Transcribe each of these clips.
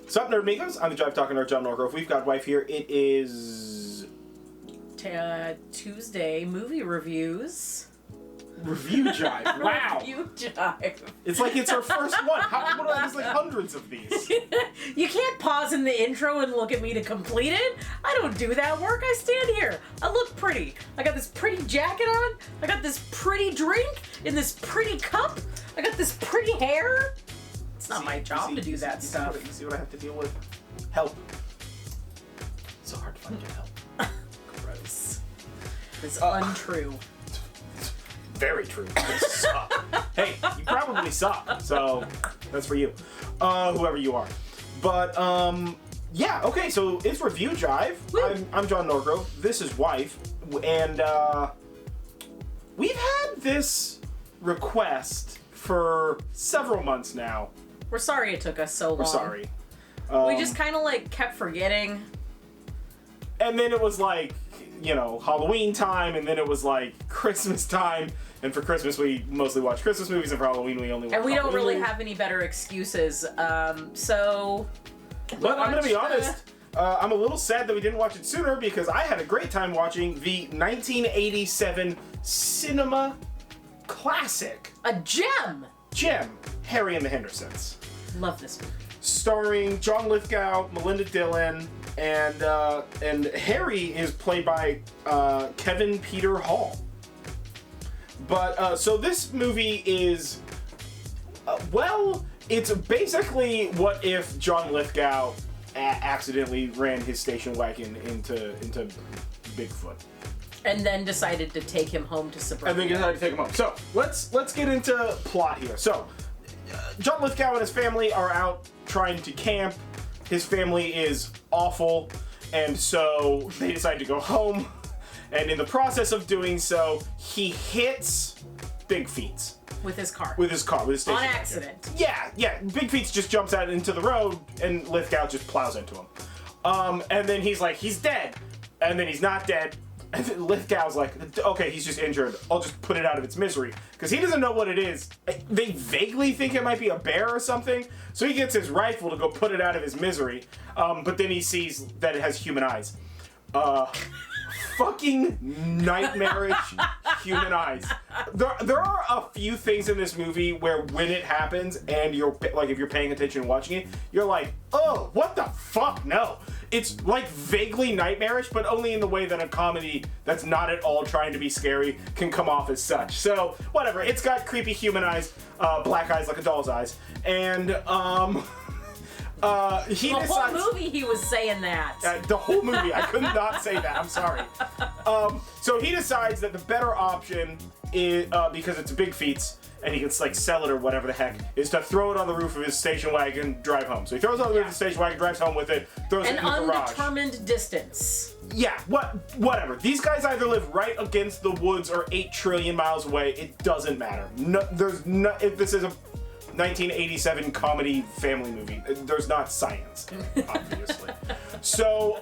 What's up, Nerdmigos? I'm the Jive Talking Nerd, John Norgrove. We've got Wife here. It is... Tuesday movie reviews. Review Jive. Wow. Review Jive. It's like it's our first one. There's like hundreds of these. You can't pause in the intro and look at me to complete it. I don't do that work. I stand here. I look pretty. I got this pretty jacket on. I got this pretty drink in this pretty cup. I got this pretty hair. It's not my job to do that stuff. You see what I have to deal with? Help. It's so hard to find your help. Gross. It's untrue. Very true. You suck. Hey, you probably suck. So that's for you, whoever you are. But yeah. Okay. So it's Review Jive. I'm John Norgrove. This is Wife, and we've had this request for several months now. We're sorry it took us so long. We're sorry. We just kind of like kept forgetting. And then it was like, Halloween time, and then it was like Christmas time. And for Christmas, we mostly watch Christmas movies, and for Halloween, we only watch And we Halloween don't really movies. have any better excuses, so... But I'm going to be honest, I'm a little sad that we didn't watch it sooner, because I had a great time watching the 1987 cinema classic. A gem! Harry and the Hendersons. Love this movie. Starring John Lithgow, Melinda Dillon, and Harry is played by Kevin Peter Hall. But so this movie is it's basically what if John Lithgow accidentally ran his station wagon into Bigfoot, and then decided to take him home to suburbia. and then decided to take him home. So let's get into plot here. So John Lithgow and his family are out trying to camp. His family is awful, and so they decide to go home. And in the process of doing so, he hits Big Feet. With his car. With his station On wagon. accident. Yeah. Big Feet just jumps out into the road, and Lithgow just plows into him. And then he's like, he's dead. And then he's not dead. And then Lithgow's like, okay, he's just injured. I'll just put it out of its misery. Because he doesn't know what it is. They vaguely think it might be a bear or something. So he gets his rifle to go put it out of his misery. But then he sees that it has human eyes. Fucking nightmarish human eyes. There are a few things in this movie where when it happens and you're like, if you're paying attention and watching it, you're like, oh, what the fuck? No. It's like vaguely nightmarish, but only in the way that a comedy that's not at all trying to be scary can come off as such. So whatever. It's got creepy human eyes, black eyes like a doll's eyes, and he the decides, whole movie he was saying that. the whole movie, I could not say that. I'm sorry. So he decides that the better option is, because it's Big Feet's and he can like sell it or whatever the heck, is to throw it on the roof of his station wagon, drive home. So he throws it on the roof of the station wagon, drives home with it, throws it in the garage. An undetermined distance. Yeah, whatever. These guys either live right against the woods or 8 trillion miles away. It doesn't matter. If this is a 1987 comedy family movie, there's not science in it, obviously. So,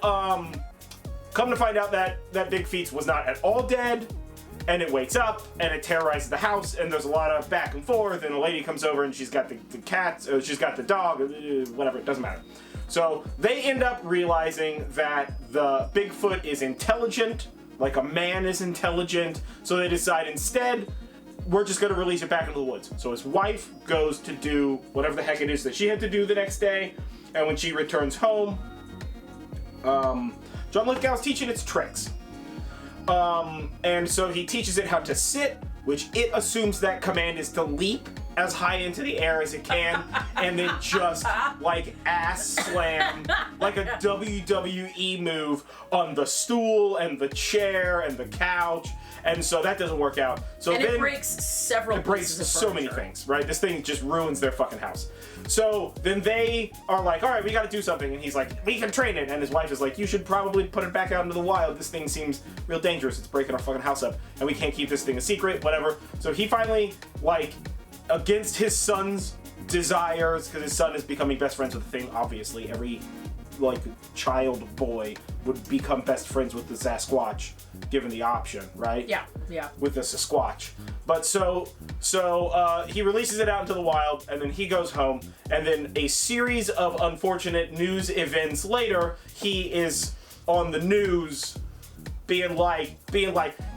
come to find out that Big Feet was not at all dead, and it wakes up, and it terrorizes the house, and there's a lot of back and forth, and a lady comes over, and she's got the cats, or she's got the dog, whatever, it doesn't matter. So, they end up realizing that the Bigfoot is intelligent, like a man is intelligent, so they decide instead, we're just going to release it back into the woods. So his wife goes to do whatever the heck it is that she had to do the next day, and when she returns home, John Lithgow's teaching its tricks. And so he teaches it how to sit, which it assumes that command is to leap as high into the air as it can, and then just like ass slam like a WWE move on the stool and the chair and the couch. And so that doesn't work out. So and then it breaks several pieces of so many things, right? This thing just ruins their fucking house. So then they are like, all right, we got to do something. And he's like, we can train it. And his wife is like, you should probably put it back out into the wild. This thing seems real dangerous. It's breaking our fucking house up. And we can't keep this thing a secret, whatever. So he finally, like, against his son's desires, because his son is becoming best friends with the thing, obviously. Every like child boy would become best friends with the Sasquatch, given the option, right? Yeah. With the Sasquatch. But so he releases it out into the wild, and then he goes home, and then a series of unfortunate news events later, he is on the news being like,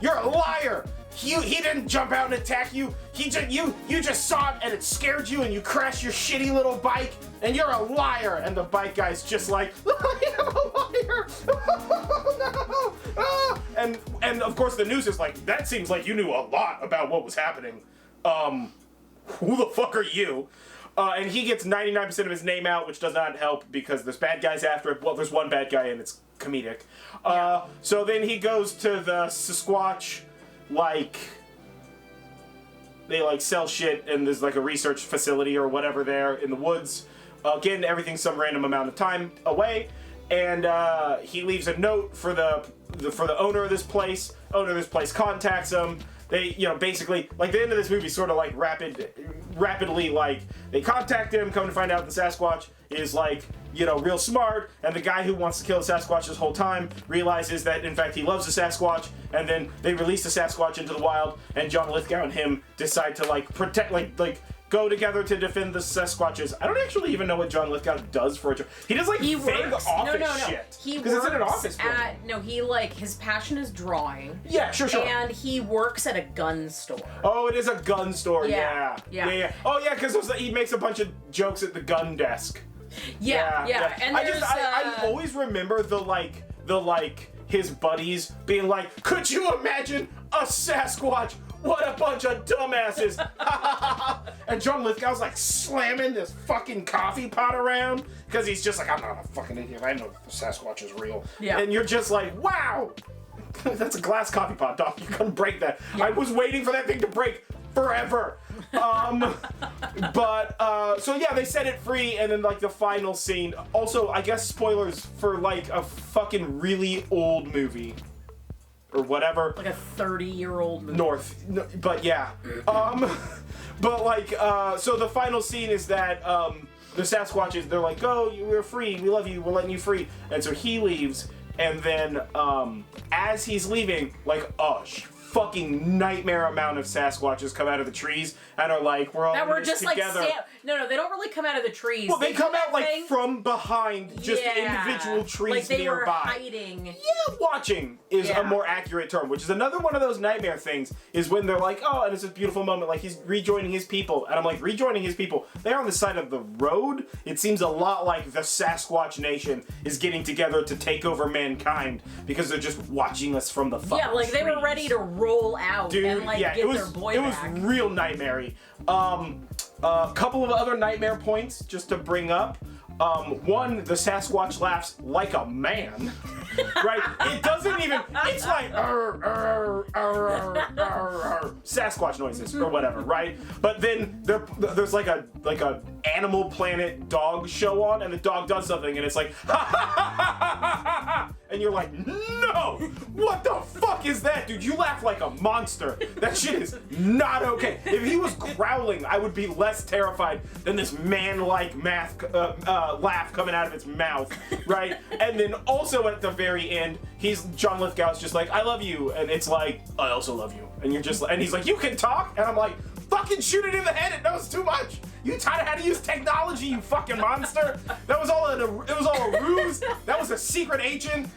you're a liar! He didn't jump out and attack you. You just saw it and it scared you and you crashed your shitty little bike and you're a liar. And the bike guy's just like, I am a liar. Oh, no. Ah. And of course the news is like, that seems like you knew a lot about what was happening. Who the fuck are you? And he gets 99% of his name out, which does not help because there's bad guys after it. Well, there's one bad guy and it's comedic. So then he goes to the Sasquatch, like, they like sell shit and there's like a research facility or whatever there in the woods. Again, everything's some random amount of time away, and he leaves a note for the owner of this place. Owner of this place contacts him. They, basically, like the end of this movie, sort of like rapidly, like they contact him, come to find out the Sasquatch is like, real smart, and the guy who wants to kill the Sasquatch this whole time realizes that in fact he loves the Sasquatch, and then they release the Sasquatch into the wild, and John Lithgow and him decide to like protect, like go together to defend the Sasquatches. I don't actually even know what John Lithgow does for a job. He does like vague office shit. Because it's in an office building. His passion is drawing. Yeah, sure. And he works at a gun store. Oh, it is a gun store. Yeah. Oh yeah, because he makes a bunch of jokes at the gun desk. Yeah. And I always remember the his buddies being like, could you imagine a Sasquatch? What a bunch of dumbasses! And John Lithgow's like slamming this fucking coffee pot around because he's just like, I'm not a fucking idiot. I know the Sasquatch is real. Yeah. And you're just like, wow, that's a glass coffee pot, Doc. You couldn't break that. Yeah. I was waiting for that thing to break forever. So yeah, they set it free, and then like the final scene. Also, I guess spoilers for like a fucking really old movie. Or whatever. Like a 30-year-old movie. But yeah. So the final scene is that the Sasquatches, they're like, go, we're free, we love you, we're letting you free. And so he leaves, and then as he's leaving, like, fucking nightmare amount of Sasquatches come out of the trees and are like, we're all in this just together. No, they don't really come out of the trees. Well, they come out like from behind, just individual trees like they nearby. Were hiding. Yeah, watching is a more accurate term, which is another one of those nightmare things, is when they're like, and it's a beautiful moment, like he's rejoining his people, and I'm like, rejoining his people? They're on the side of the road? It seems a lot like the Sasquatch Nation is getting together to take over mankind, because they're just watching us from the fucking trees. They were ready to roll out and get their boy back. It was real nightmare-y. A couple of other nightmare points just to bring up. One, the Sasquatch laughs like a man, right? It doesn't even, it's like, Sasquatch noises or whatever, right? But then there's like a Animal Planet dog show on, and the dog does something, and it's like, ha ha ha ha ha ha ha, and you're like, no! What the fuck is that, dude? You laugh like a monster. That shit is not okay. If he was growling, I would be less terrified than this man-like laugh coming out of its mouth, right? And then also at the very end, John Lithgow's just like, I love you, and it's like, I also love you. And you're just, and he's like, you can talk? And I'm like, fucking shoot it in the head, it knows too much. You taught it how to use technology, you fucking monster. It was all a ruse. That was a secret agent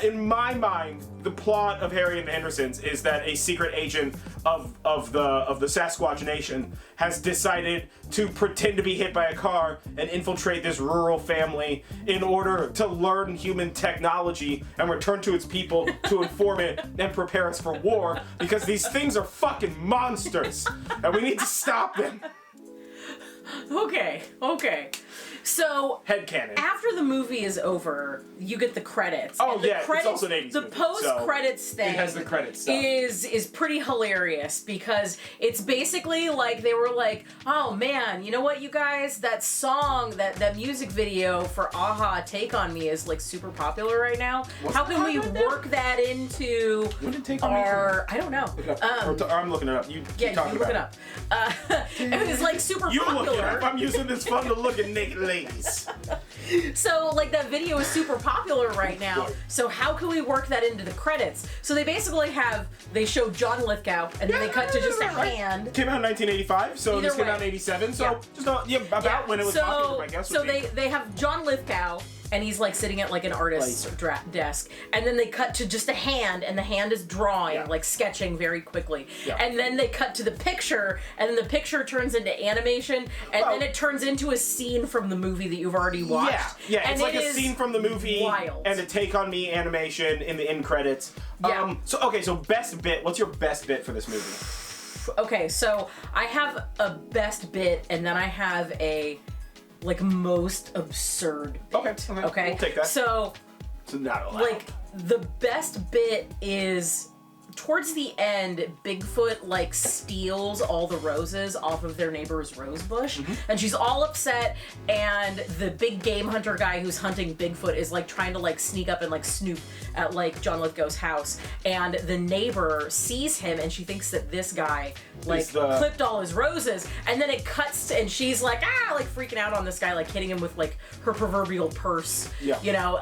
in my mind, the plot of Harry and the Hendersons is that a secret agent of the Sasquatch Nation has decided to pretend to be hit by a car and infiltrate this rural family in order to learn human technology and return to its people to inform it and prepare us for war, because these things are fucking monsters and we need to stop them. Okay. So, headcanon. After the movie is over, you get the credits. Oh, and the credits, it's also an 80s the movie. post-credits thing it has the credits stuff. is pretty hilarious, because it's basically like they were like, oh man, you know what, you guys? That song, that music video for Aha, Take On Me is like super popular right now. How can we work that into our... I don't know. I'm looking it up. You keep talking look about it up. It was like super popular. You look it up. I'm using this phone to look at naked ladies. So, like, that video is super popular right now. So how can we work that into the credits? So they basically they show John Lithgow, and then they cut to just a hand. Came out in 1985, so Either this came way. out in 87, so Yeah. just about when it was popular, I guess. So they have John Lithgow, and he's like sitting at like an artist's desk, and then they cut to just a hand, and the hand is drawing, like sketching very quickly, and then they cut to the picture, and then the picture turns into animation, and then it turns into a scene from the movie that you've already watched. Yeah, and it's like a scene from the movie wild. and a Take on Me animation in the end credits. Yeah. So best bit. What's your best bit for this movie? Okay, so I have a best bit, and then I have a like most absurd bit. Okay. We'll take that. So not allowed. like the best bit is towards the end, Bigfoot like steals all the roses off of their neighbor's rose bush, and she's all upset, and the big game hunter guy who's hunting Bigfoot is like trying to like sneak up and like snoop at like John Lithgow's house, and the neighbor sees him, and she thinks that this guy like clipped all his roses, and then it cuts and she's like like freaking out on this guy, like hitting him with like her proverbial purse, you know,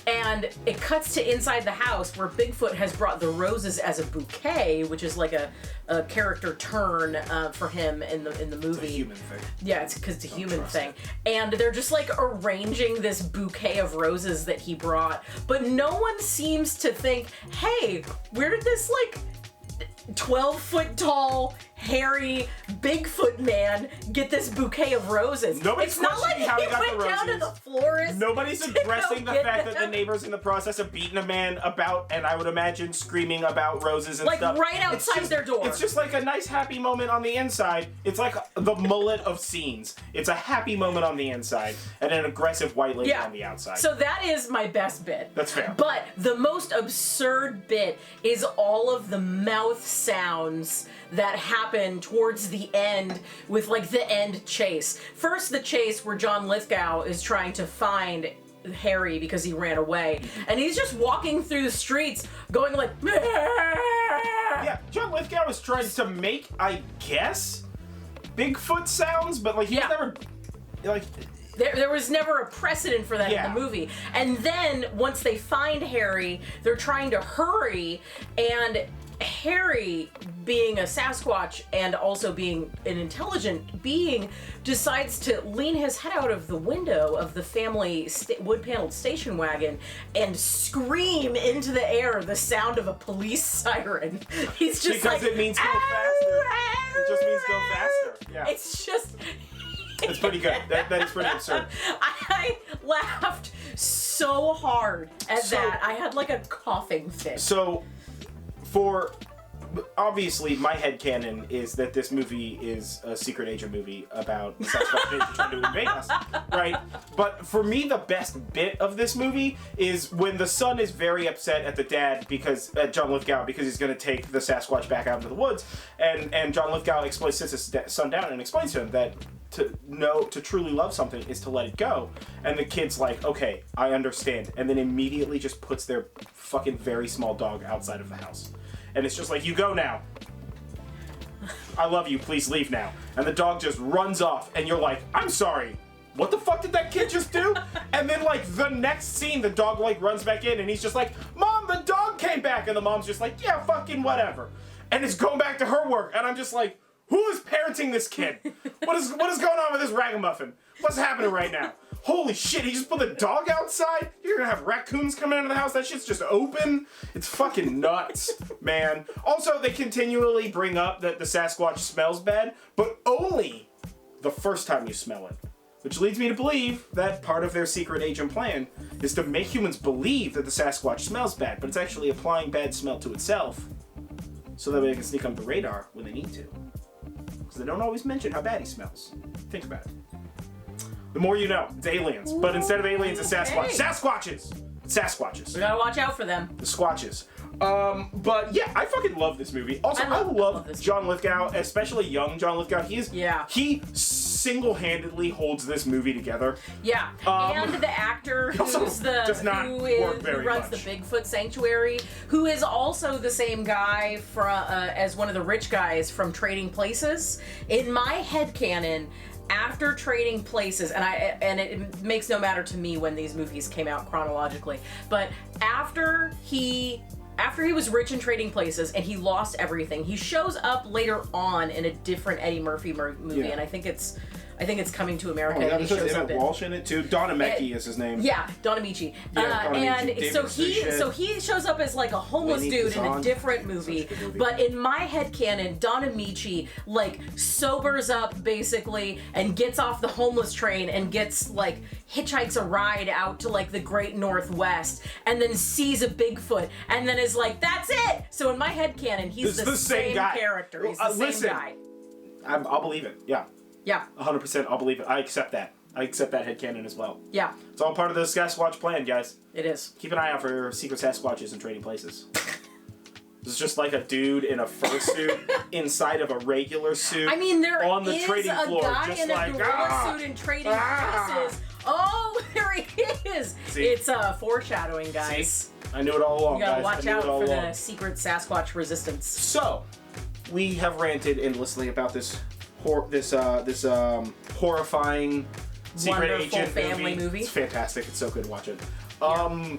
and it cuts to inside the house where Bigfoot has brought the roses as a bouquet, which is like a character turn for him in the movie. It's a human thing. Yeah, it's because it's a human thing. And they're just like arranging this bouquet of roses that he brought, but no one seems to think, hey, where did this like 12-foot tall, hairy Bigfoot man get this bouquet of roses? Nobody's it's not like questioning how he got went the down to roses. the florist. Nobody's addressing the get fact that the them. neighbor's in the process of beating a man about, and I would imagine screaming about roses and Like, stuff. right outside their door. It's just like a nice happy moment on the inside. It's like the mullet of scenes. It's a happy moment on the inside and an aggressive white lady on the outside. So that is my best bit. That's fair. But the most absurd bit is all of the mouth sounds that happen towards the end with like the end chase. First, the chase where John Lithgow is trying to find Harry because he ran away, and he's just walking through the streets going like yeah, John Lithgow is trying to make, I guess, Bigfoot sounds, but like he's never like there was never a precedent for that in the movie. And then once they find Harry, they're trying to hurry, and Harry, being a Sasquatch and also being an intelligent being, decides to lean his head out of the window of the family wood-paneled station wagon and scream into the air the sound of a police siren. He's just because like, it means go faster. It just means go faster. Yeah. It's just... It's pretty good. That is pretty absurd. I laughed so hard at that. I had like a coughing fit. So, obviously, my headcanon is that this movie is a secret agent movie about Sasquatch trying to invade us, right? But for me, the best bit of this movie is when the son is very upset at the dad at John Lithgow because he's going to take the Sasquatch back out into the woods, and John Lithgow sits his son down and explains to him that to truly love something is to let it go. And the kid's like, okay, I understand. And then immediately just puts their fucking very small dog outside of the house. And it's just like, you go now. I love you, please leave now. And the dog just runs off, and you're like, I'm sorry, what the fuck did that kid just do? And then like the next scene, the dog like runs back in, and he's just like, Mom, the dog came back. And the mom's just like, yeah, fucking whatever. And it's going back to her work, and I'm just like, who is parenting this kid? What is going on with this ragamuffin? What's happening right now? Holy shit, he just put the dog outside? You're gonna have raccoons coming into the house? That shit's just open? It's fucking nuts, man. Also, they continually bring up that the Sasquatch smells bad, but only the first time you smell it. Which leads me to believe that part of their secret agent plan is to make humans believe that the Sasquatch smells bad, but it's actually applying bad smell to itself so that they can sneak under the radar when they need to. Because they don't always mention how bad he smells. Think about it. The more you know. It's aliens. But instead of aliens, it's Sasquatch. Sasquatches! Sasquatches. We gotta watch out for them. The Squatches. But yeah, I fucking love this movie. Also, I love John Lithgow, especially young John Lithgow. He single-handedly holds this movie together. Yeah, and the actor who runs the Bigfoot Sanctuary, who is also the same guy as one of the rich guys from Trading Places. In my headcanon, after Trading Places, and it makes no matter to me when these movies came out chronologically, but after he was rich in Trading Places and he lost everything, he shows up later on in a different Eddie Murphy movie, and I think it's Coming to America. Oh, and he shows Emmett up Walsh in it too. Don Amici is his name. Yeah, Don Amici. Don Amici. So he shows up as like a homeless dude in a different movie. But in my headcanon, Don Amici like sobers up basically and gets off the homeless train and gets like hitchhikes a ride out to like the Great Northwest and then sees a Bigfoot and then is like, that's it. So in my headcanon, he's the same character. He's the same guy. I'll believe it. Yeah. Yeah. 100%. I'll believe it. I accept that. I accept that headcanon as well. Yeah. It's all part of the Sasquatch plan, guys. It is. Keep an eye out for secret Sasquatches in Trading Places. It's just like a dude in a fursuit inside of a regular suit. I mean, there on the is trading a floor, guy just in a like, gorilla suit in Trading Places. Oh, there he is. See? It's foreshadowing, guys. See? I knew it all along, You gotta guys. watch out for the secret Sasquatch resistance. So, we have ranted endlessly about this horrifying secret Wonderful agent family movie. It's fantastic. It's so good to watch it.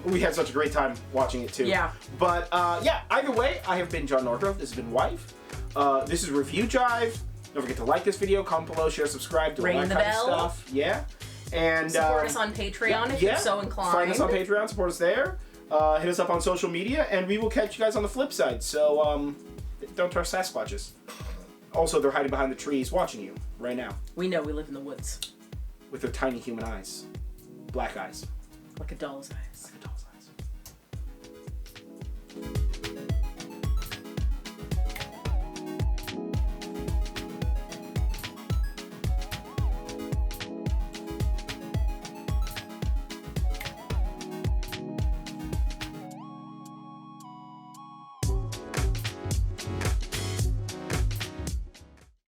We had such a great time watching it too. Yeah. But either way, I have been John Norgrove. This has been Wife. This is Review Jive. Don't forget to like this video, comment below, share, subscribe, do all that kind of stuff. Yeah. And support us on Patreon if you're so inclined. Find us on Patreon, support us there. Hit us up on social media, and we will catch you guys on the flip side. So don't trust Sasquatches. Also, they're hiding behind the trees watching you right now. We know we live in the woods. With their tiny human eyes. Black eyes. Like a doll's eyes. Like a doll's